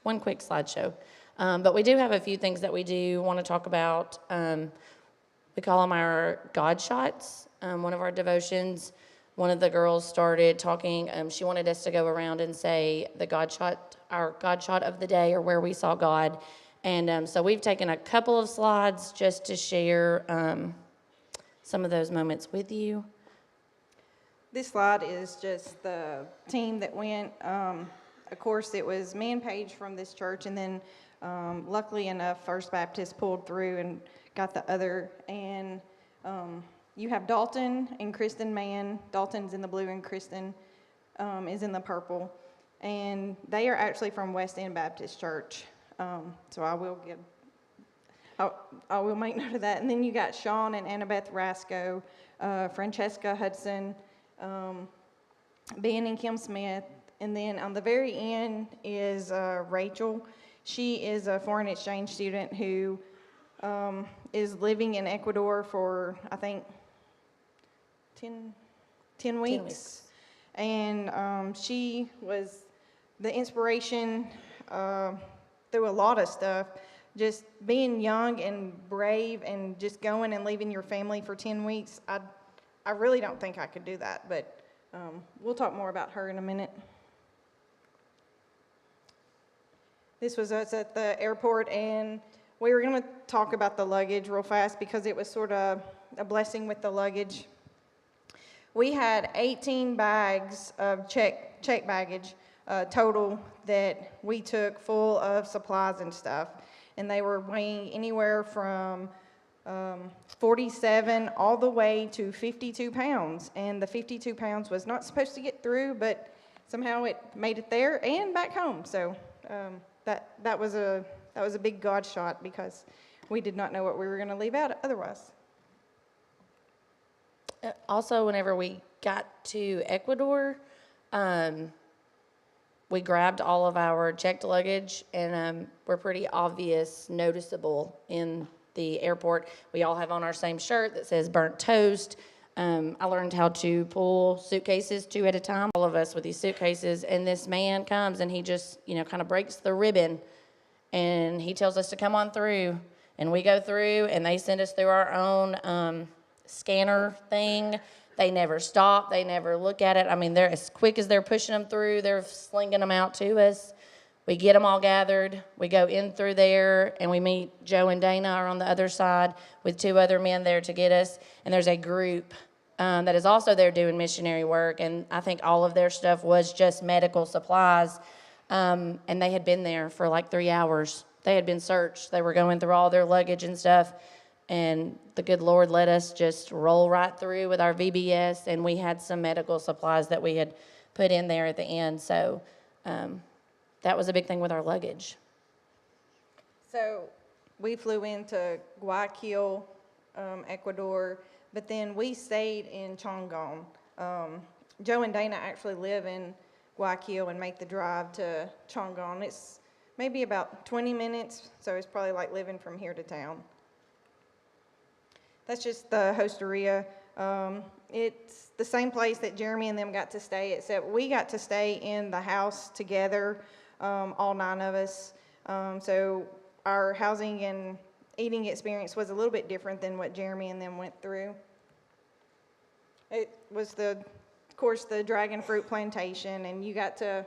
one quick slideshow. But we do have a few things that we do want to talk about. We call them our God shots. One of our devotions, one of the girls started talking. She wanted us to go around and say the God shot, our God shot of the day, or where we saw God. And so we've taken a couple of slides just to share some of those moments with you. This slide is just the team that went. Of course, it was me and Paige from this church, and then luckily enough, First Baptist pulled through and got the other. And you have Dalton and Kristen Mann. Dalton's in the blue and Kristen is in the purple. And they are actually from West End Baptist Church. So I will make note of that. And then you got Sean and Annabeth Rasco, Francesca Hudson, Ben and Kim Smith. And then on the very end is Rachel. She is a foreign exchange student who is living in Ecuador for, I think, 10 weeks. And she was the inspiration through a lot of stuff. Just being young and brave and just going and leaving your family for 10 weeks, I really don't think I could do that, but we'll talk more about her in a minute. This was us at the airport, and we were going to talk about the luggage real fast because it was sort of a blessing with the luggage. We had 18 bags of check baggage total that we took full of supplies and stuff, and they were weighing anywhere from 47 all the way to 52 pounds, and the 52 pounds was not supposed to get through, but somehow it made it there and back home. So that was a big God shot because we did not know what we were going to leave out otherwise. Also, whenever we got to Ecuador, we grabbed all of our checked luggage, and we're pretty noticeable in the airport. We all have on our same shirt that says burnt toast. I learned how to pull suitcases 2 at a time, all of us with these suitcases, and this man comes and he just, kind of breaks the ribbon, and he tells us to come on through, and we go through, and they send us through our own scanner thing. They never stop. They never look at it. I mean, they're as quick as they're pushing them through, they're slinging them out to us. We get them all gathered. We go in through there, and we meet Joe and Dana are on the other side with 2 other men there to get us. And there's a group that is also there doing missionary work, and I think all of their stuff was just medical supplies. And they had been there for like 3 hours. They had been searched. They were going through all their luggage and stuff. And the good Lord let us just roll right through with our VBS, and we had some medical supplies that we had put in there at the end. So that was a big thing with our luggage. So we flew into Guayaquil, Ecuador, but then we stayed in Chongon. Joe and Dana actually live in Guayaquil and make the drive to Chongon. It's maybe about 20 minutes, so it's probably like living from here to town. That's just the hosteria. It's the same place that Jeremy and them got to stay, except we got to stay in the house together, all 9 of us. So our housing and eating experience was a little bit different than what Jeremy and them went through. It was, of course, the dragon fruit plantation, and you got to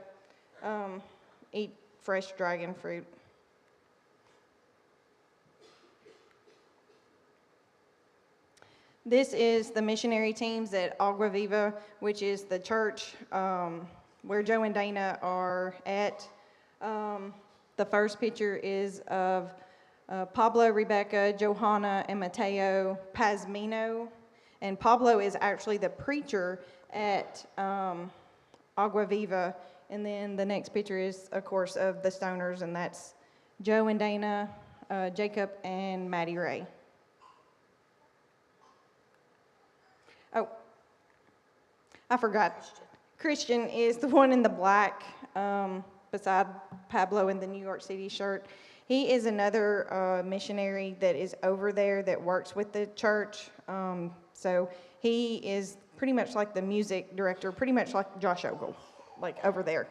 eat fresh dragon fruit. This is the missionary teams at Agua Viva, which is the church where Joe and Dana are at. The first picture is of Pablo, Rebecca, Johanna, and Mateo Pazmino. And Pablo is actually the preacher at Agua Viva. And then the next picture is, of course, of the Stoners, and that's Joe and Dana, Jacob, and Maddie Ray. Oh, I forgot. Christian is the one in the black beside Pablo in the New York City shirt. He is another missionary that is over there that works with the church. So he is pretty much like the music director, pretty much like Josh Ogle, like over there.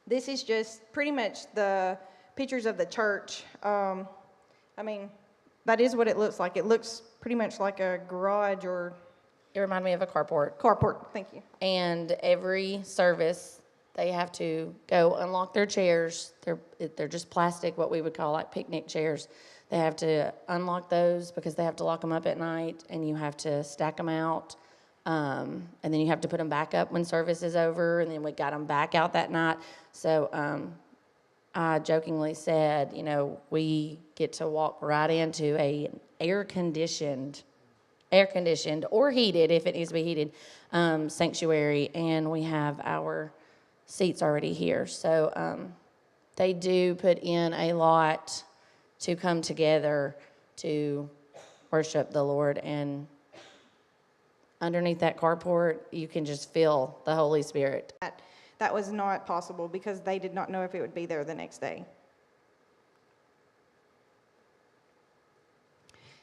This is just pretty much the pictures of the church. I mean, that is what it looks like. It looks pretty much like a garage or It reminded me of a carport. carport. Thank you. And every service, they have to go unlock their chairs. They're just plastic, what we would call like picnic chairs. They have to unlock those because they have to lock them up at night, and you have to stack them out. And then you have to put them back up when service is over, and then we got them back out that night. So I jokingly said, we get to walk right into a air-conditioned or heated, if it needs to be heated, sanctuary, and we have our seats already here. So they do put in a lot to come together to worship the Lord, and underneath that carport, you can just feel the Holy Spirit. That was not possible because they did not know if it would be there the next day.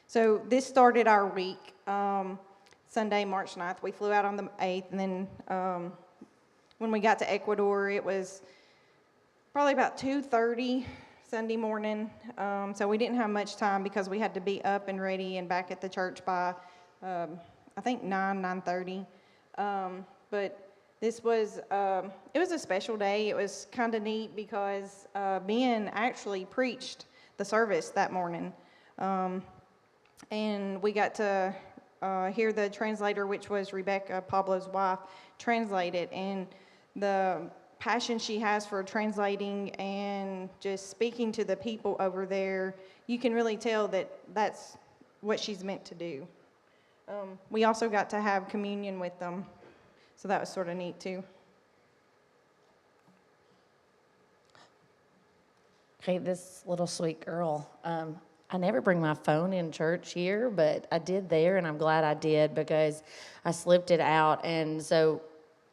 So this started our week, Sunday, March 9th. We flew out on the 8th, and then when we got to Ecuador, it was probably about 2:30 Sunday morning. So we didn't have much time because we had to be up and ready and back at the church by, I think, 9:30. But this was, it was a special day. It was kind of neat because Ben actually preached the service that morning. And we got to hear the translator, which was Rebecca, Pablo's wife, translate it. And the passion she has for translating and just speaking to the people over there, you can really tell that that's what she's meant to do. We also got to have communion with them, so that was sort of neat too. Okay, this little sweet girl. I never bring my phone in church here, but I did there, and I'm glad I did because I slipped it out. And so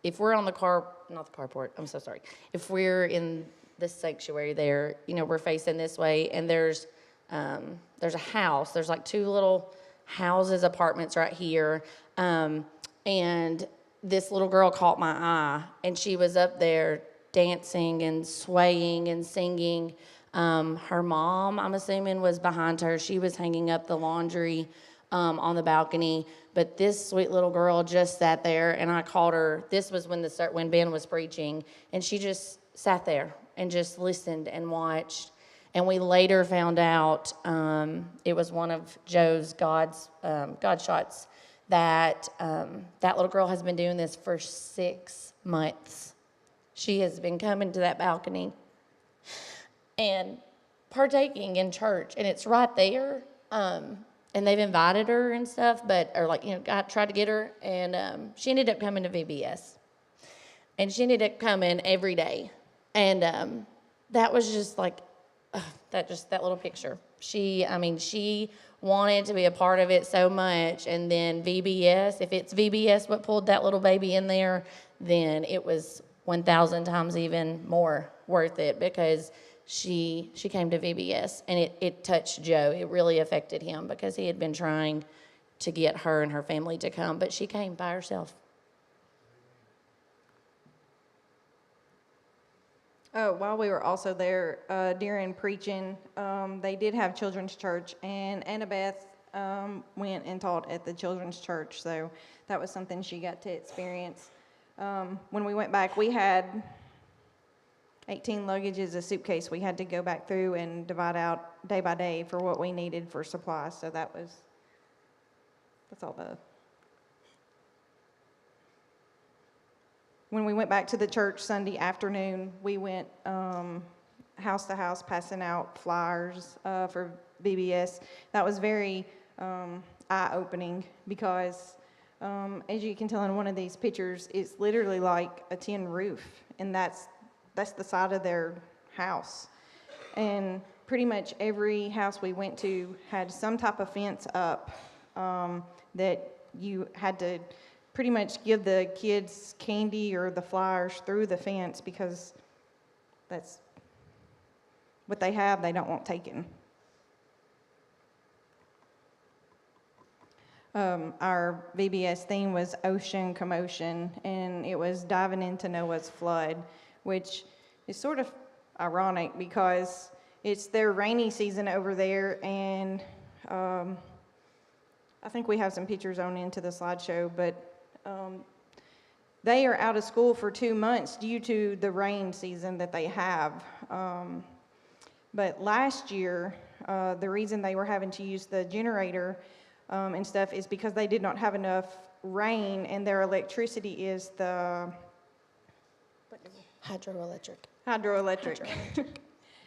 if we're on not the carport, I'm so sorry. If we're in this sanctuary there, we're facing this way, and there's a house. There's like two little houses, apartments right here. And this little girl caught my eye, and she was up there dancing and swaying and singing. Her mom, I'm assuming, was behind her. She was hanging up the laundry on the balcony. But this sweet little girl just sat there, and I called her. This was when Ben was preaching, and she just sat there and just listened and watched. And we later found out it was one of Joe's God shots that that little girl has been doing this for 6 months. She has been coming to that balcony and partaking in church, and it's right there. And they've invited her and stuff, I tried to get her, and she ended up coming to VBS. And she ended up coming every day. And that was just like, that little picture. She wanted to be a part of it so much, and then VBS, if it's VBS what pulled that little baby in there, then it was 1,000 times even more worth it because she came to VBS, and it touched Joe. It really affected him because he had been trying to get her and her family to come, but she came by herself. While we were also there during preaching, they did have children's church, and Annabeth went and taught at the children's church, so that was something she got to experience. When we went back, we had 18 luggages, a suitcase we had to go back through and divide out day by day for what we needed for supplies. So that's all the. When we went back to the church Sunday afternoon, we went house to house passing out flyers for VBS. That was very eye-opening because, as you can tell in one of these pictures, it's literally like a tin roof, and that's the side of their house. And pretty much every house we went to had some type of fence up that you had to pretty much give the kids candy or the flyers through the fence because that's what they have, they don't want taken. Our VBS theme was Ocean Commotion, and it was diving into Noah's flood, which it's sort of ironic because it's their rainy season over there, and I think we have some pictures on into the slideshow, but they are out of school for 2 months due to the rain season that they have. But last year, the reason they were having to use the generator and stuff is because they did not have enough rain, and their electricity is the hydroelectric.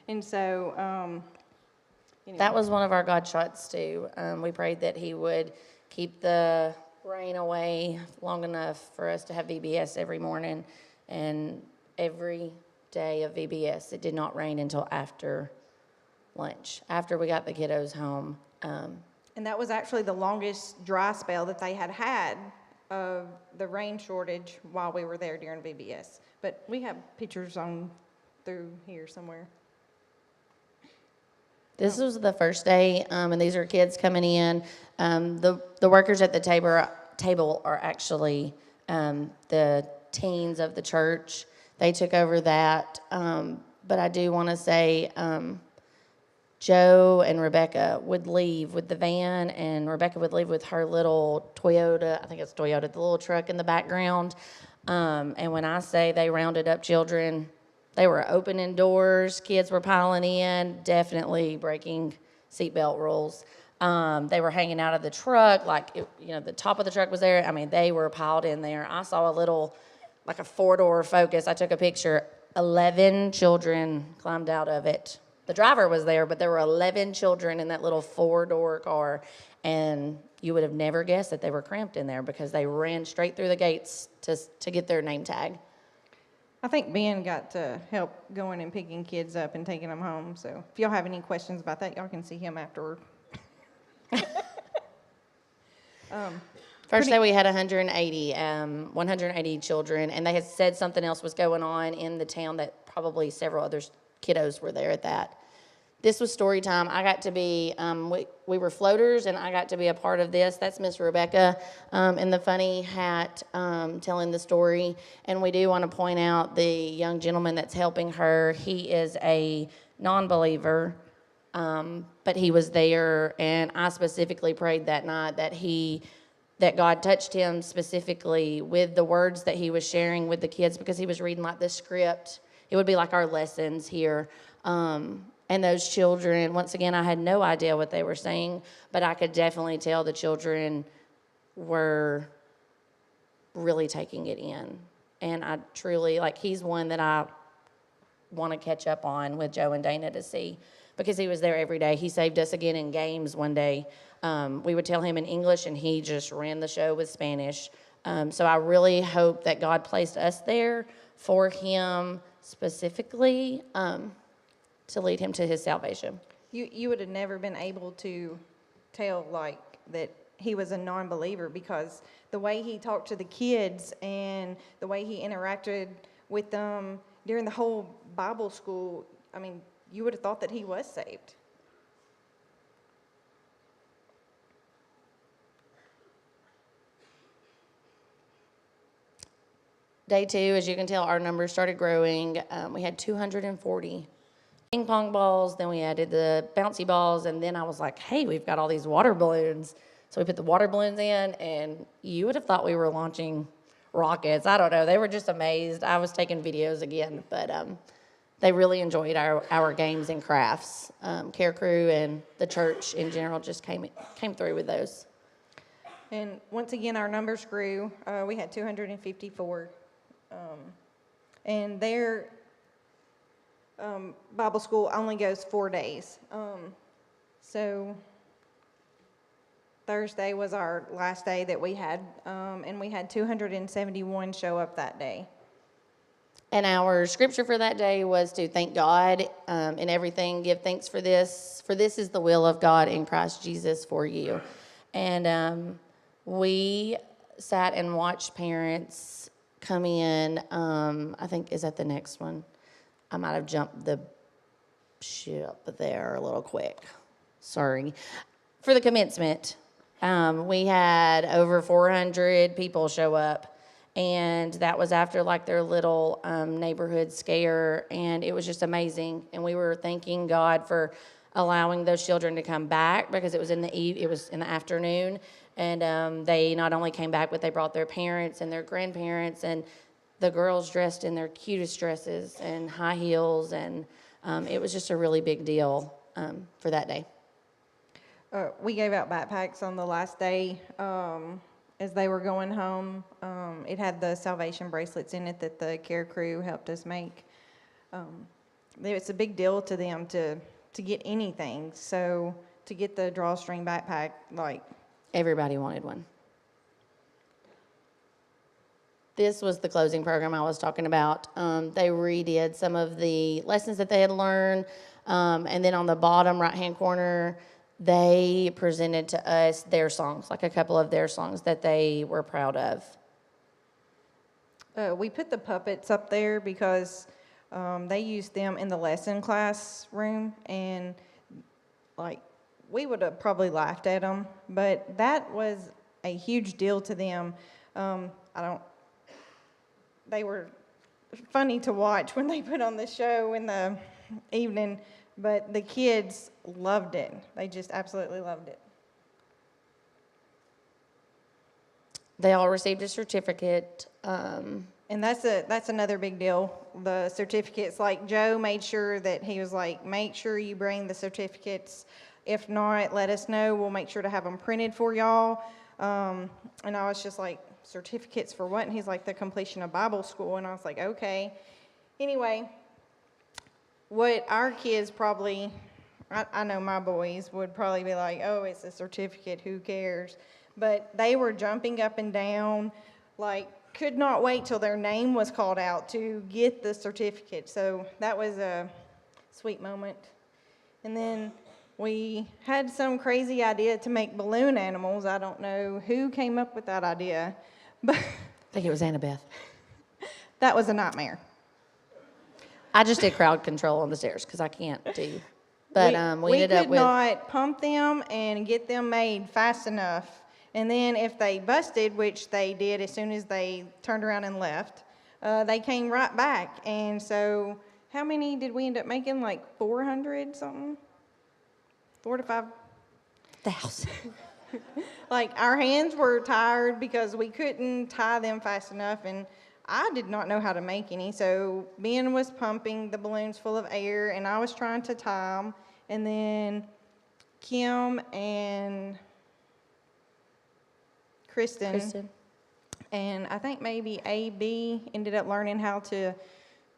And so, That was one of our God shots too. We prayed that he would keep the rain away long enough for us to have VBS every morning, and every day of VBS, it did not rain until after lunch, after we got the kiddos home. and that was actually the longest dry spell that they had of the rain shortage while we were there during VBS. But we have pictures on through here somewhere. This was the first day, and these are kids coming in. The workers at the table are actually the teens of the church. They took over that. But I do want to say Joe and Rebecca would leave with the van, and Rebecca would leave with her little Toyota. I think it's Toyota, the little truck in the background. And when I say they rounded up children, they were opening doors, kids were piling in, definitely breaking seatbelt rules. They were hanging out of the truck, the top of the truck was there. I mean, they were piled in there. I saw a 4-door Focus. I took a picture. 11 children climbed out of it. The driver was there, but there were 11 children in that little 4-door car, and you would have never guessed that they were cramped in there because they ran straight through the gates to get their name tag. I think Ben got to help going and picking kids up and taking them home. So if y'all have any questions about that, y'all can see him afterward. First day we had 180 children, and they had said something else was going on in the town that probably several other kiddos were there at that. This was story time. I got to be, we were floaters, and I got to be a part of this. That's Miss Rebecca in the funny hat telling the story. And we do want to point out the young gentleman that's helping her. He is a non-believer, but he was there, and I specifically prayed that night that God touched him specifically with the words that he was sharing with the kids, because he was reading like the script. It would be like our lessons here. And those children, once again, I had no idea what they were saying, but I could definitely tell the children were really taking it in. And I truly, he's one that I want to catch up on with Joe and Dana to see, because he was there every day. He saved us again in games one day. We would tell him in English, and he just ran the show with Spanish. So I really hope that God placed us there for him specifically, to lead him to his salvation. You would have never been able to tell that he was a non-believer, because the way he talked to the kids and the way he interacted with them during the whole Bible school, I mean, you would have thought that he was saved. Day 2, as you can tell, our numbers started growing. We had 240 ping pong balls, then we added the bouncy balls, and then I was like, hey, we've got all these water balloons. So we put the water balloons in, and you would have thought we were launching rockets. I don't know. They were just amazed. I was taking videos again, but they really enjoyed our games and crafts. Care Crew and the church in general just came through with those. And once again, our numbers grew. We had 254. And their Bible school only goes 4 days. So Thursday was our last day that we had, and we had 271 show up that day. And our scripture for that day was to thank God in everything, give thanks for this is the will of God in Christ Jesus for you. And we sat and watched parents come in. I think, is that the next one? I might have jumped the ship there a little quick. Sorry. For the commencement, we had over 400 people show up. And that was after like their little neighborhood scare, and it was just amazing. And we were thanking God for allowing those children to come back, because it was in the afternoon, and they not only came back, but they brought their parents and their grandparents, and the girls dressed in their cutest dresses and high heels, and it was just a really big deal for that day. We gave out backpacks on the last day as they were going home. It had the salvation bracelets in it that the care crew helped us make. It's a big deal to them to get anything. So to get the drawstring backpack, like, everybody wanted one. This was the closing program I was talking about. They redid some of the lessons that they had learned, and then on the bottom right-hand corner, they presented to us their songs, like a couple of their songs that they were proud of. We put the puppets up there because they used them in the lesson classroom, and like, we would have probably laughed at them, but that was a huge deal to them. They were funny to watch when they put on the show in the evening, but the kids loved it. They just absolutely loved it. They all received a certificate. And that's another big deal. The certificates, like Joe made sure that he was like, make sure you bring the certificates. If not, let us know. We'll make sure to have them printed for y'all. And I was just like, certificates for what? And he's like, the completion of Bible school. And I was like, okay. Anyway, what our kids probably, I know my boys would probably be like, oh, it's a certificate, who cares? But they were jumping up and down, like, could not wait till their name was called out to get the certificate. So that was a sweet moment. And then we had some crazy idea to make balloon animals. I don't know who came up with that idea, but I think it was Annabeth. that was a nightmare. I just did crowd control on the stairs because I can't do. But we ended up with. We could not pump them and get them made fast enough. And then if they busted, which they did as soon as they turned around and left, they came right back. And so how many did we end up making? Like 400 something? 4 to 5,000. Like, our hands were tired because we couldn't tie them fast enough, and I did not know how to make any. So Ben was pumping the balloons full of air, and I was trying to tie them. And then Kim and Kristen, and I think maybe A.B. ended up learning how to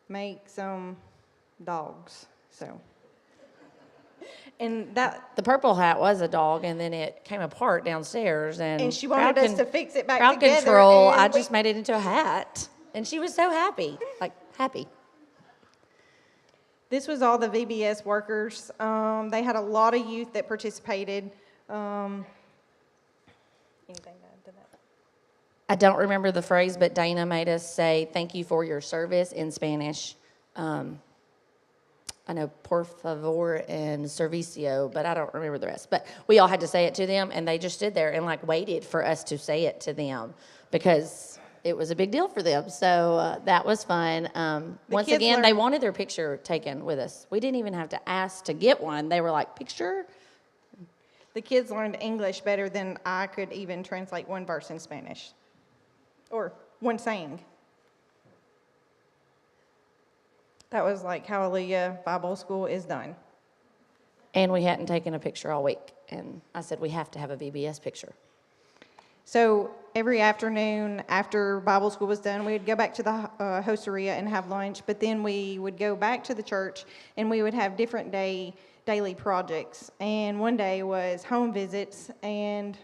make some dogs. So, and that The purple hat was a dog, and then it came apart downstairs. And she wanted us to fix it back crowd together. Control, and I just made it into a hat, and she was so happy, like happy. This was all the VBS workers. They had a lot of youth that participated. Anything to add to that? I don't remember the phrase, but Dana made us say, thank you for your service in Spanish. I know por favor and servicio, but I don't remember the rest. But we all had to say it to them, and they just stood there and like waited for us to say it to them because it was a big deal for them. So that was fun. Once again, they wanted their picture taken with us. We didn't even have to ask to get one. They were like, picture? The kids learned English better than I could even translate one verse in Spanish or one saying. That was like, Hallelujah, Bible school is done. And we hadn't taken a picture all week. And I said, we have to have a VBS picture. So every afternoon after Bible school was done, we would go back to the hosteria and have lunch. But then we would go back to the church, and we would have different daily projects. And one day was home visits, and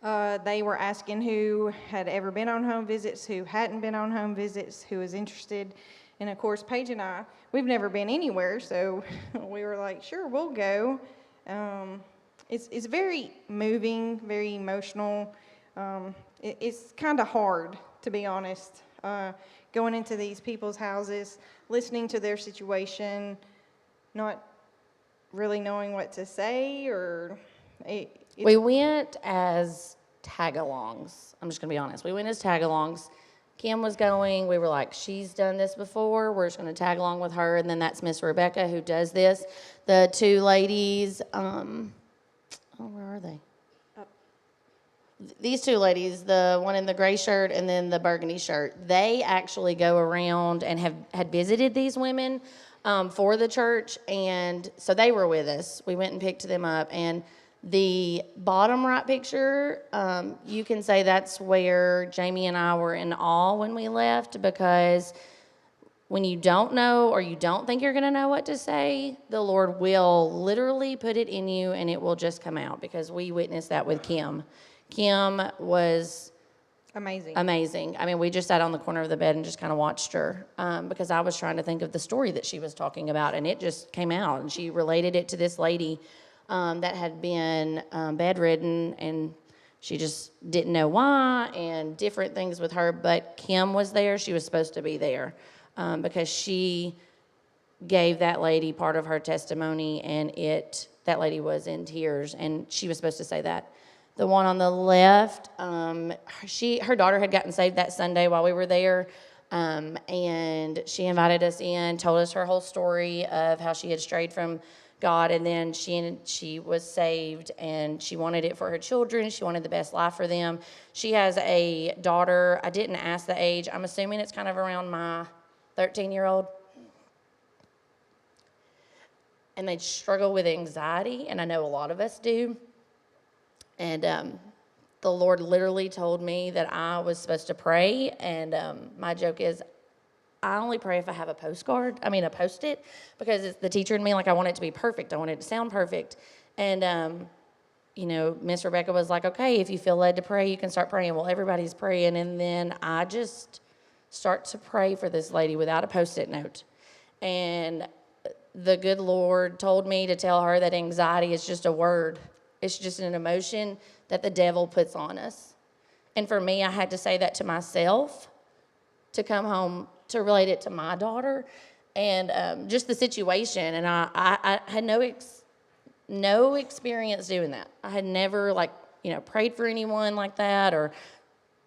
they were asking who had ever been on home visits, who hadn't been on home visits, who was interested. And of course, Paige and I, we've never been anywhere, so we were like, sure, we'll go. It's very moving, very emotional. It's kind of hard, to be honest, going into these people's houses, listening to their situation, not really knowing what to say, or we went as tag-alongs. I'm just going to be honest. We went as tag-alongs. Kim was going. We were like, she's done this before. We're just going to tag along with her. And then that's Miss Rebecca who does this. The two ladies, where are they? These two ladies, the one in the gray shirt and then the burgundy shirt, they actually go around and had visited these women for the church. And so they were with us. We went and picked them up. And the bottom right picture, you can say that's where Jamie and I were in awe when we left, because when you don't know or you don't think you're going to know what to say, the Lord will literally put it in you and it will just come out, because we witnessed that with Kim. Kim was amazing. I mean, we just sat on the corner of the bed and just kind of watched her because I was trying to think of the story that she was talking about, and it just came out, and she related it to this lady that had been bedridden, and she just didn't know why, and different things with her. But Kim was there. She was supposed to be there because she gave that lady part of her testimony, and that lady was in tears, and she was supposed to say that. The one on the left, her daughter had gotten saved that Sunday while we were there, and she invited us in, told us her whole story of how she had strayed from God, and then she was saved, and she wanted it for her children. She wanted the best life for them. She has a daughter. I didn't ask the age. I'm assuming it's kind of around my 13-year-old. And they struggle with anxiety, and I know a lot of us do. And the Lord literally told me that I was supposed to pray, and my joke is, I only pray if I have a Post-it, because it's the teacher in me, like, I want it to be perfect. I want it to sound perfect. And, Miss Rebecca was like, okay, if you feel led to pray, you can start praying. Well, everybody's praying, and then I just start to pray for this lady without a Post-it note. And the good Lord told me to tell her that anxiety is just a word. It's just an emotion that the devil puts on us. And for me, I had to say that to myself to come home to relate it to my daughter, and just the situation. And I had no experience doing that. I had never prayed for anyone like that or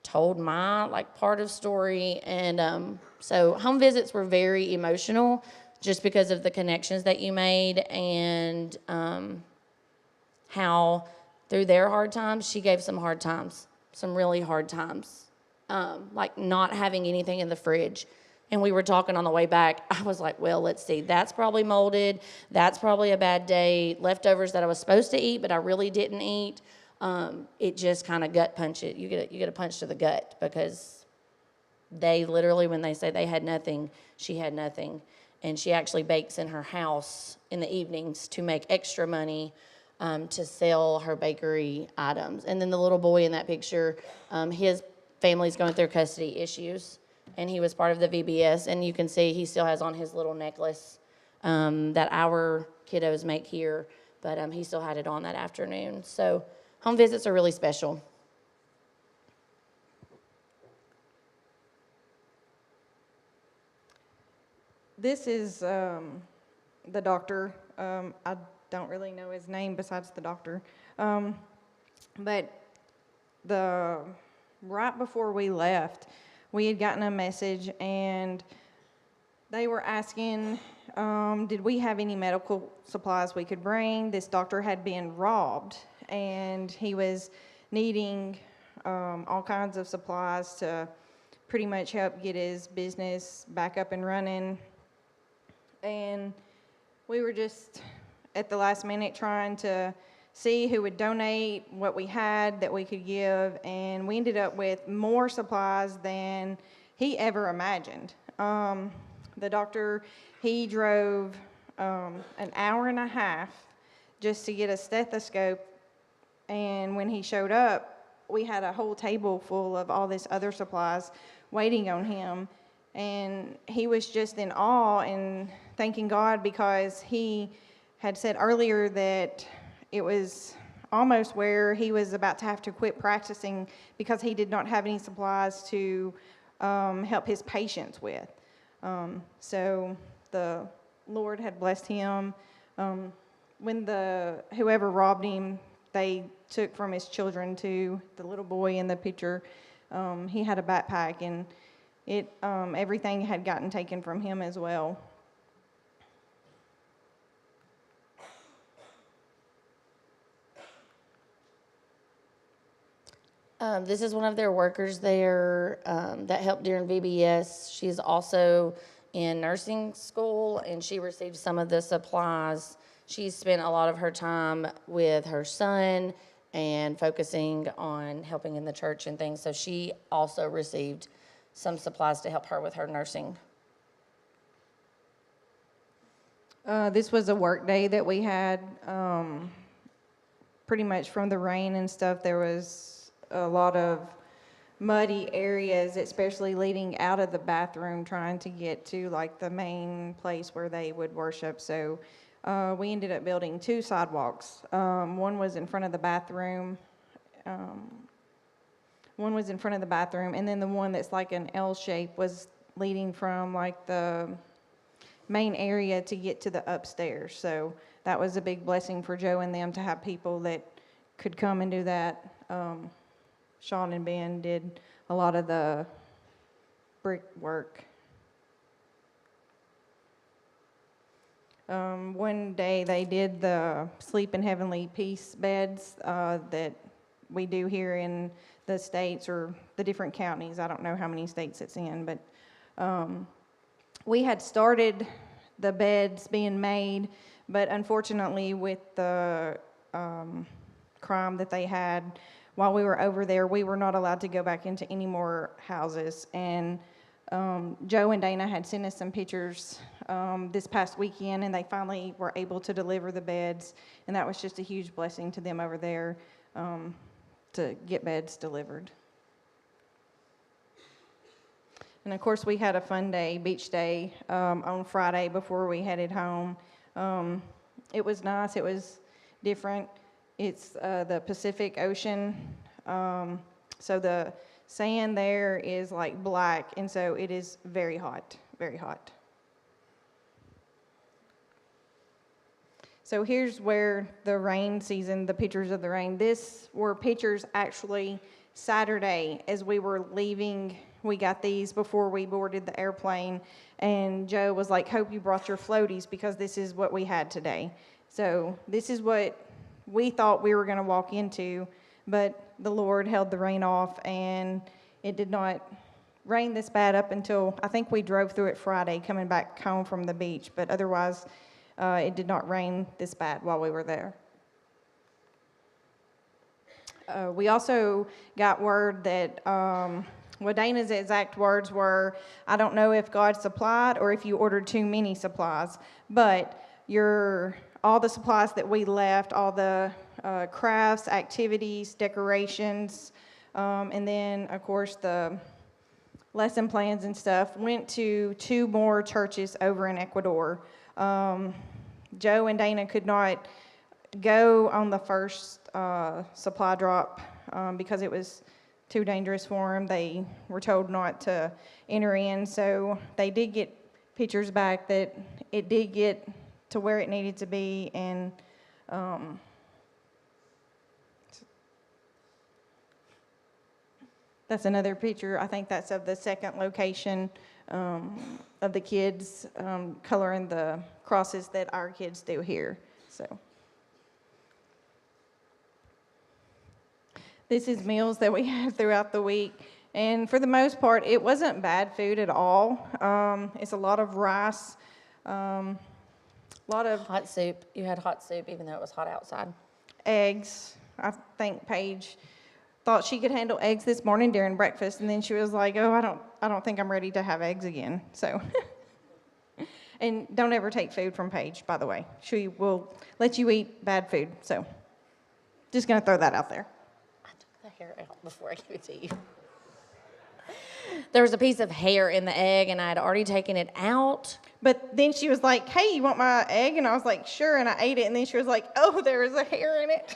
told my part of story. And so home visits were very emotional just because of the connections that you made, and how through their hard times, she gave some hard times, some really hard times, like not having anything in the fridge. And we were talking on the way back. I was like, well, let's see. That's probably molded. That's probably a bad day. Leftovers that I was supposed to eat, but I really didn't eat. It just kind of gut punch it. You get a punch to the gut, because they literally, when they say they had nothing, she had nothing. And she actually bakes in her house in the evenings to make extra money to sell her bakery items. And then the little boy in that picture, his family's going through custody issues, and he was part of the VBS. And you can see he still has on his little necklace that our kiddos make here, but he still had it on that afternoon. So home visits are really special. This is the doctor. I don't really know his name besides the doctor. But right before we left, we had gotten a message, and they were asking, did we have any medical supplies we could bring? This doctor had been robbed, and he was needing all kinds of supplies to pretty much help get his business back up and running. And we were just at the last minute trying to see who would donate what we had that we could give, and we ended up with more supplies than he ever imagined. The doctor, he drove an hour and a half just to get a stethoscope, and when he showed up, we had a whole table full of all this other supplies waiting on him. And he was just in awe and thanking God, because he had said earlier that it was almost where he was about to have to quit practicing because he did not have any supplies to help his patients with. So the Lord had blessed him. When whoever robbed him, they took from his children to the little boy in the picture. He had a backpack, and everything had gotten taken from him as well. This is one of their workers there that helped during VBS. She's also in nursing school, and she received some of the supplies. She spent a lot of her time with her son and focusing on helping in the church and things. So she also received some supplies to help her with her nursing. This was a work day that we had. Pretty much from the rain and stuff, there was a lot of muddy areas, especially leading out of the bathroom, trying to get to like the main place where they would worship. So we ended up building 2 sidewalks. One was in front of the bathroom. One was in front of the bathroom, and then the one that's like an L shape was leading from like the main area to get to the upstairs. So that was a big blessing for Joe and them to have people that could come and do that. Sean and Ben did a lot of the brick work. One day they did the Sleep in Heavenly Peace beds that we do here in the states or the different counties. I don't know how many states it's in, but we had started the beds being made, but unfortunately with the crime that they had while we were over there, we were not allowed to go back into any more houses. And Joe and Dana had sent us some pictures this past weekend, and they finally were able to deliver the beds, and that was just a huge blessing to them over there to get beds delivered. And of course, we had a fun day, beach day, on Friday before we headed home. It was nice. It was different. It's the Pacific Ocean, so the sand there is like black, and so it is very hot, very hot. So here's where the rain season, the pictures of the rain. This were pictures actually Saturday as we were leaving. We got these before we boarded the airplane, and Joe was like, hope you brought your floaties because this is what we had today. So this is what we thought we were going to walk into, but the Lord held the rain off, and it did not rain this bad up until I think we drove through it Friday coming back home from the beach, but otherwise it did not rain this bad while we were there. We also got word that Dana's exact words were, I don't know if God supplied or if you ordered too many supplies, but all the supplies that we left, all the crafts, activities, decorations, and then, of course, the lesson plans and stuff, went to 2 more churches over in Ecuador. Joe and Dana could not go on the first supply drop because it was too dangerous for them. They were told not to enter in, so they did get pictures back that it did get to where it needed to be, and that's another picture. I think that's of the second location of the kids coloring the crosses that our kids do here. So this is meals that we have throughout the week, and for the most part, it wasn't bad food at all. It's a lot of rice. A lot of Hot soup. You had hot soup even though it was hot outside. eggs. I think Paige thought she could handle eggs this morning during breakfast, and then she was like, "Oh, I don't think I'm ready to have eggs again." So, and don't ever take food from Paige, by the way. She will let you eat bad food. So, just gonna throw that out there. I took the hair out before I gave it to you. There was a piece of hair in the egg, and I had already taken it out. But then she was like, "Hey, you want my egg?" And I was like, "Sure." And I ate it, and then she was like, "Oh, there is a hair in it."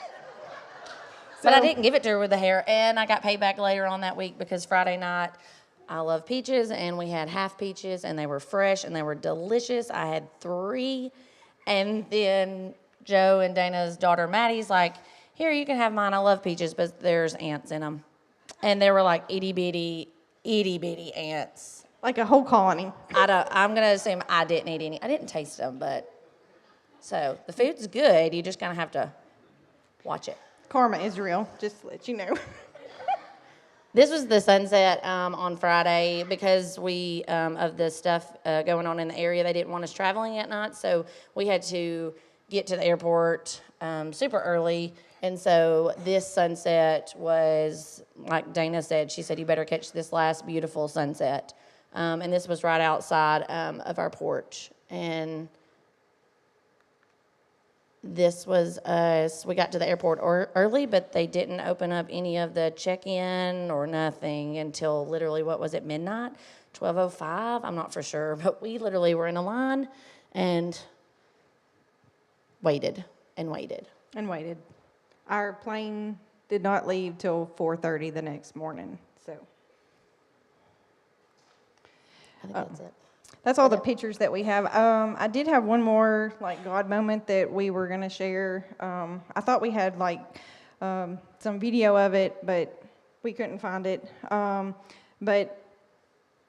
But I didn't give it to her with the hair, and I got paid back later on that week because Friday night, I love peaches, and we had half peaches, and they were fresh, and they were delicious. I had 3, and then Joe and Dana's daughter Maddie's like, here, you can have mine. I love peaches, but there's ants in them. And they were like itty bitty ants. Like a whole colony. I'm going to assume I didn't eat any. I didn't taste them, but so the food's good. You just kind of have to watch it. Karma is real, just to let you know. This was the sunset on Friday because we of the stuff going on in the area. They didn't want us traveling at night, so we had to get to the airport super early. And so this sunset was, like Dana said, she said, you better catch this last beautiful sunset. And this was right outside of our porch. And this was us. We got to the airport early, but they didn't open up any of the check-in or nothing until literally, what was it, midnight? 12:05? I'm not for sure. But we literally were in a line and waited and waited. And waited. Our plane did not leave till 4:30 the next morning. So I think that's it. that's all the pictures that we have. I did have one more like God moment that we were going to share. I thought we had like some video of it, but we couldn't find it. But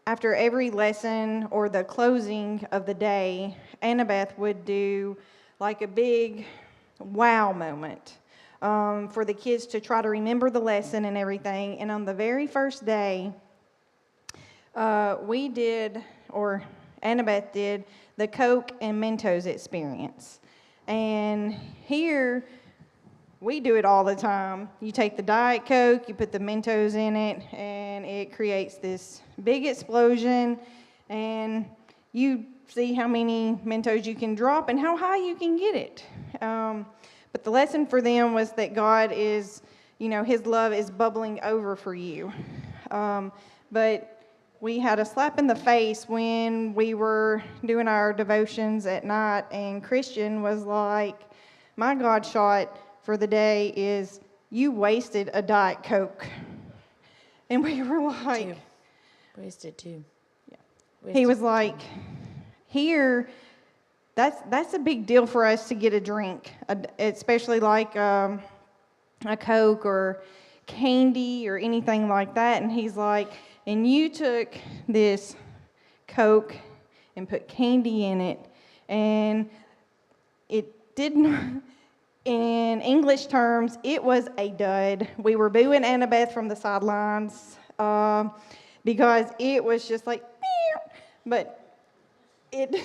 after every lesson or the closing of the day, Annabeth would do like a big wow moment for the kids to try to remember the lesson and everything. And on the very first day, we did, or Annabeth did, the Coke and Mentos experience. And here, we do it all the time. You take the Diet Coke, you put the Mentos in it, and it creates this big explosion. And you see how many Mentos you can drop and how high you can get it. But the lesson for them was that God is, His love is bubbling over for you. But we had a slap in the face when we were doing our devotions at night, and Christian was like, my God shot for the day is, you wasted a Diet Coke. And we were like... Wasted two. Yeah. He was like, here... That's a big deal for us to get a drink, especially like a Coke or candy or anything like that. And he's like, and you took this Coke and put candy in it, and it didn't, in English terms, it was a dud. We were booing Annabeth from the sidelines because it was just like, but it...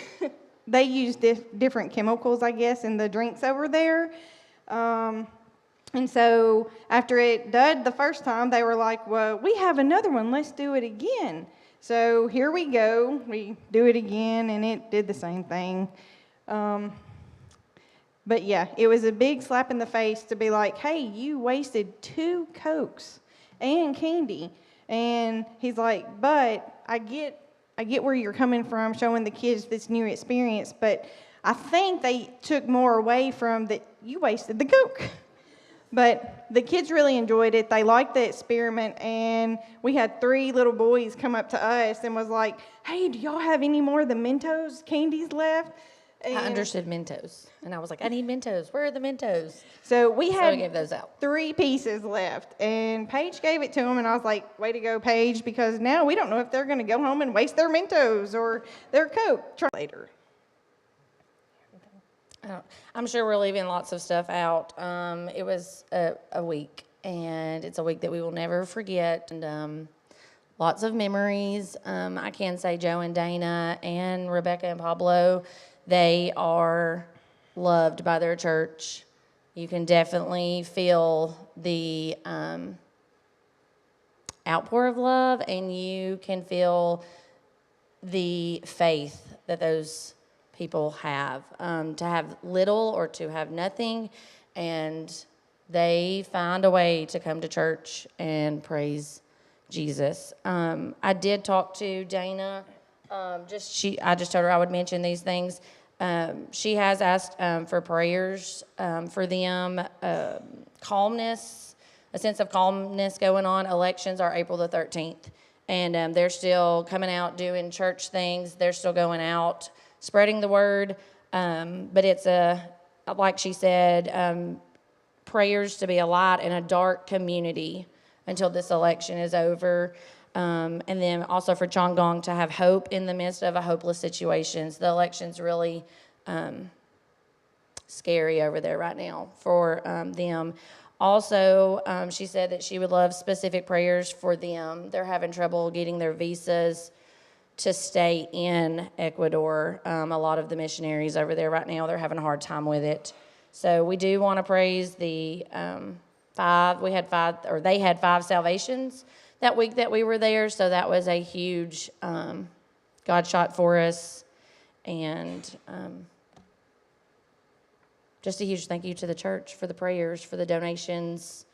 They use different chemicals, I guess, in the drinks over there. And so after it dud the first time, they were like, well, we have another one. Let's do it again. So here we go. We do it again, and it did the same thing. But yeah, it was a big slap in the face to be like, hey, you wasted 2 Cokes and candy. And he's like, but I get where you're coming from, showing the kids this new experience, but I think they took more away from that you wasted the Coke. But the kids really enjoyed it. They liked the experiment, and we had 3 little boys come up to us and was like, hey, do y'all have any more of the Mentos candies left? And I understood Mentos, and I was like, I need Mentos. Where are the Mentos? So we gave those out. 3 pieces left, and Paige gave it to them, and I was like, way to go, Paige, because now we don't know if they're going to go home and waste their Mentos or their Coke. Try later. I'm sure we're leaving lots of stuff out. It was a week, and it's a week that we will never forget, and lots of memories. I can say Joe and Dana and Rebecca and Pablo, they are loved by their church. You can definitely feel the outpour of love, and you can feel the faith that those people have. To have little or to have nothing, and they find a way to come to church and praise Jesus. I did talk to Dana. I just told her I would mention these things. She has asked for prayers for them, calmness, a sense of calmness going on. Elections are April the 13th, and they're still coming out doing church things. They're still going out, spreading the word, but it's like she said, prayers to be a light in a dark community until this election is over. And then also for Chongong to have hope in the midst of a hopeless situation. The election's really scary over there right now for them. Also, she said that she would love specific prayers for them. They're having trouble getting their visas to stay in Ecuador. A lot of the missionaries over there right now, they're having a hard time with it. So we do want to praise the they had 5 salvations that week that we were there. So that was a huge God shot for us. And just a huge thank you to the church for the prayers, for the donations.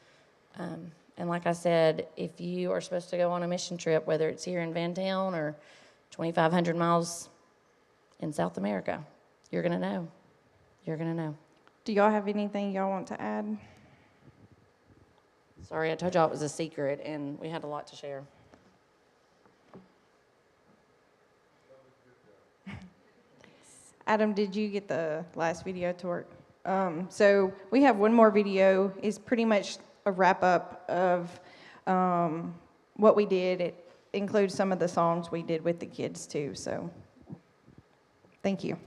And like I said, if you are supposed to go on a mission trip, whether it's here in Vantown or 2,500 miles in South America, you're going to know. You're going to know. Do y'all have anything y'all want to add? Sorry, I told y'all it was a secret, and we had a lot to share. Adam, did you get the last video to work? So we have one more video. It's pretty much a wrap-up of what we did. It includes some of the songs we did with the kids, too. So thank you.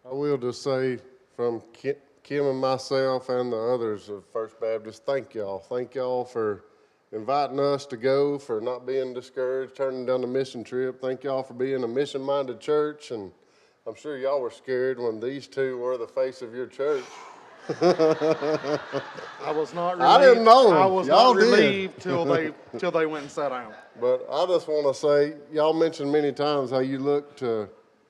I will just say from Kim and myself and the others of First Baptist, thank y'all. Thank y'all for inviting us to go, for not being discouraged, turning down the mission trip. Thank y'all for being a mission-minded church, and I'm sure y'all were scared when these two were the face of your church. I was not relieved. I didn't know. I was Y'all not did. relieved till they went and sat down. But I just want to say, y'all mentioned many times how you look to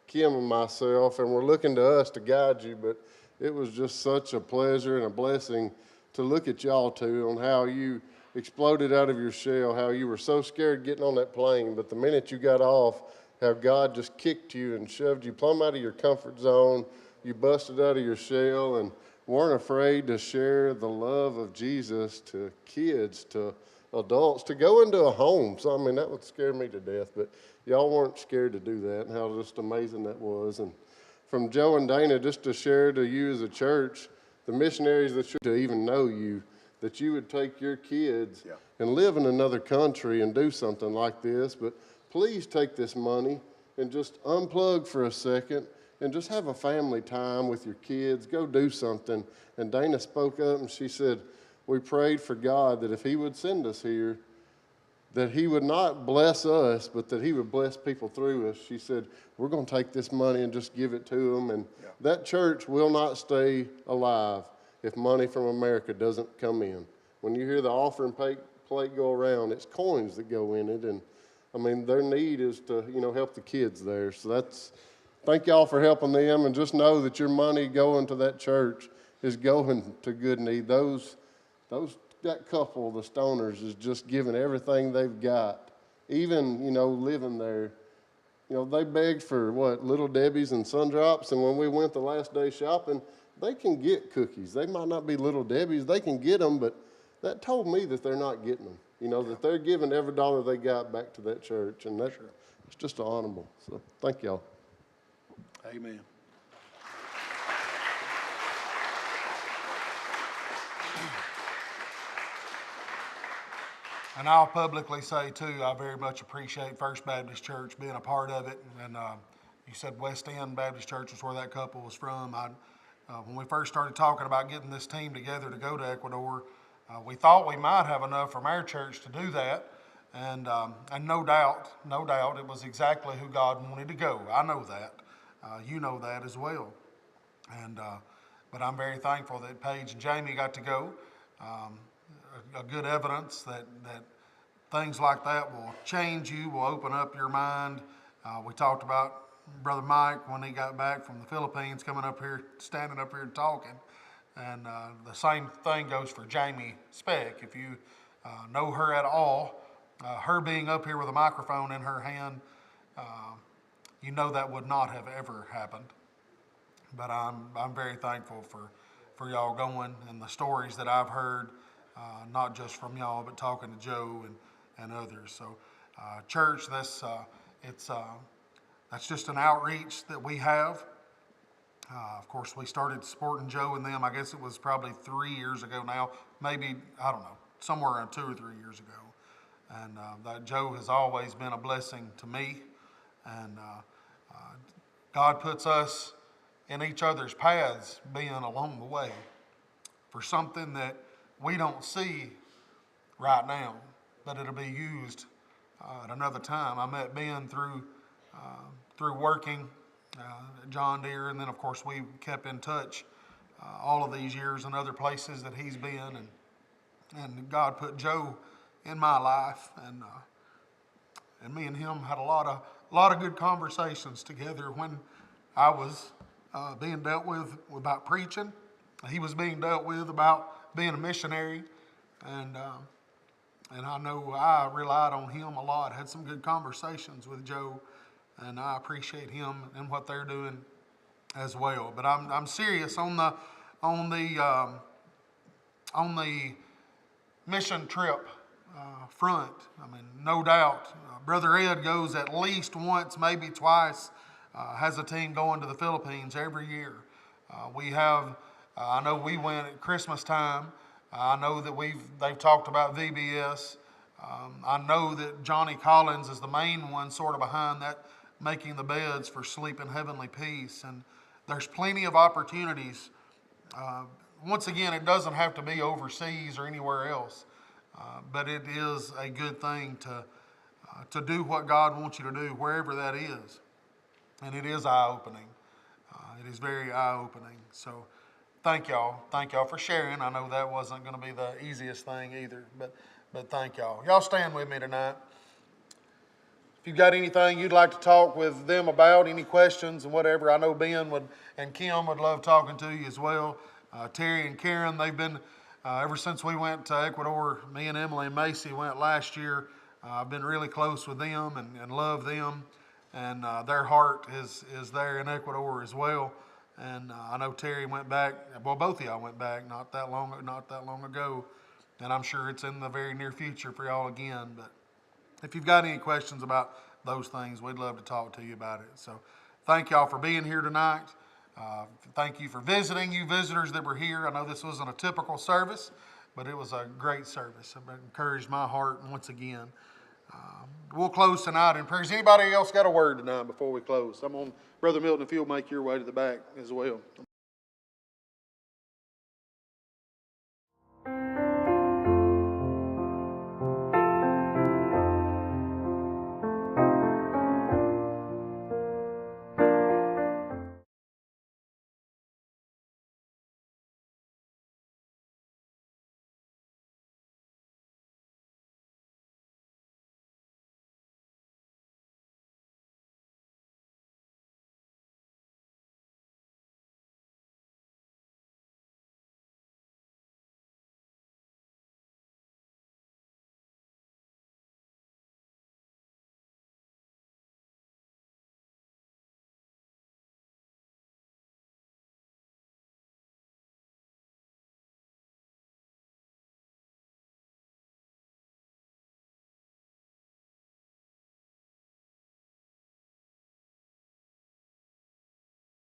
Kim and myself, and we're looking to us to guide you, but it was just such a pleasure and a blessing to look at y'all two on how you exploded out of your shell, how you were so scared getting on that plane, but the minute you got off, how God just kicked you and shoved you plumb out of your comfort zone. You busted out of your shell and weren't afraid to share the love of Jesus to kids, to adults, to go into a home. So, I mean, that would scare me to death, but y'all weren't scared to do that, and how just amazing that was. And from Joe and Dana, just to share to you as a church, the missionaries that should even know you, that you would take your kids and live in another country and do something like this. But please take this money and just unplug for a second and just have a family time with your kids. Go do something. And Dana spoke up and she said, we prayed for God that if he would send us here, that he would not bless us, but that he would bless people through us. She said, we're going to take this money and just give it to them. And that church will not stay alive if money from America doesn't come in. When you hear the offering plate go around, it's coins that go in it. And, I mean, their need is to, help the kids there. So thank y'all for helping them. And just know that your money going to that church is going to good need. That couple, the Stoners, is just giving everything they've got, even, living there. They begged for, Little Debbie's and Sundrops, and when we went the last day shopping, they can get cookies. They might not be Little Debbie's. They can get them, but that told me that they're not getting them, that they're giving every dollar they got back to that church, and it's just honorable. So thank y'all. Amen. And I'll publicly say, too, I very much appreciate First Baptist Church being a part of it. And you said West End Baptist Church was where that couple was from. when we first started talking about getting this team together to go to Ecuador, we thought we might have enough from our church to do that. And no doubt, it was exactly who God wanted to go. I know that. You know that as well. And but I'm very thankful that Paige and Jamie got to go. A good evidence that things like that will change you, will open up your mind. We talked about Brother Mike when he got back from the Philippines, coming up here, standing up here and talking. And the same thing goes for Jamie Speck. If you know her at all, her being up here with a microphone in her hand, you know that would not have ever happened. But I'm very thankful for y'all going and the stories that I've heard, not just from y'all, but talking to Joe and others. So, church, that's just an outreach that we have. Of course, we started supporting Joe and them, I guess it was probably 3 years ago now, maybe, I don't know, somewhere around 2 or 3 years ago. And that Joe has always been a blessing to me. And God puts us in each other's paths being along the way for something that we don't see right now, but it'll be used at another time. I met Ben through working at John Deere, and then of course we kept in touch all of these years in other places that he's been, and God put Joe in my life, and me and him had a lot of good conversations together when I was being dealt with about preaching. He was being dealt with about being a missionary, and I know I relied on him a lot. Had some good conversations with Joe, and I appreciate him and what they're doing as well. But I'm serious on the mission trip front. I mean, no doubt, Brother Ed goes at least once, maybe twice. Has a team going to the Philippines every year. We have. I know we went at Christmas time. I know that they've talked about VBS. I know that Johnny Collins is the main one sort of behind that, making the beds for Sleep in Heavenly Peace. And there's plenty of opportunities. Once again, it doesn't have to be overseas or anywhere else. But it is a good thing to do what God wants you to do, wherever that is. And it is eye-opening. It is very eye-opening. So thank y'all. Thank y'all for sharing. I know that wasn't going to be the easiest thing either, but thank y'all. Y'all stand with me tonight. If you've got anything you'd like to talk with them about, any questions and whatever, I know Ben and Kim would love talking to you as well. Terry and Karen, they've been, ever since we went to Ecuador, me and Emily and Macy went last year. I've been really close with them and love them. And their heart is there in Ecuador as well. And I know Terry went back. Well, both of y'all went back not that long ago, and I'm sure it's in the very near future for y'all again. But if you've got any questions about those things, we'd love to talk to you about it. So, thank y'all for being here tonight. Thank you for visiting, you visitors that were here. I know this wasn't a typical service, but it was a great service. It encouraged my heart once again. We'll close tonight in prayer. Has anybody else got a word tonight before we close? Brother Milton, if you'll make your way to the back as well.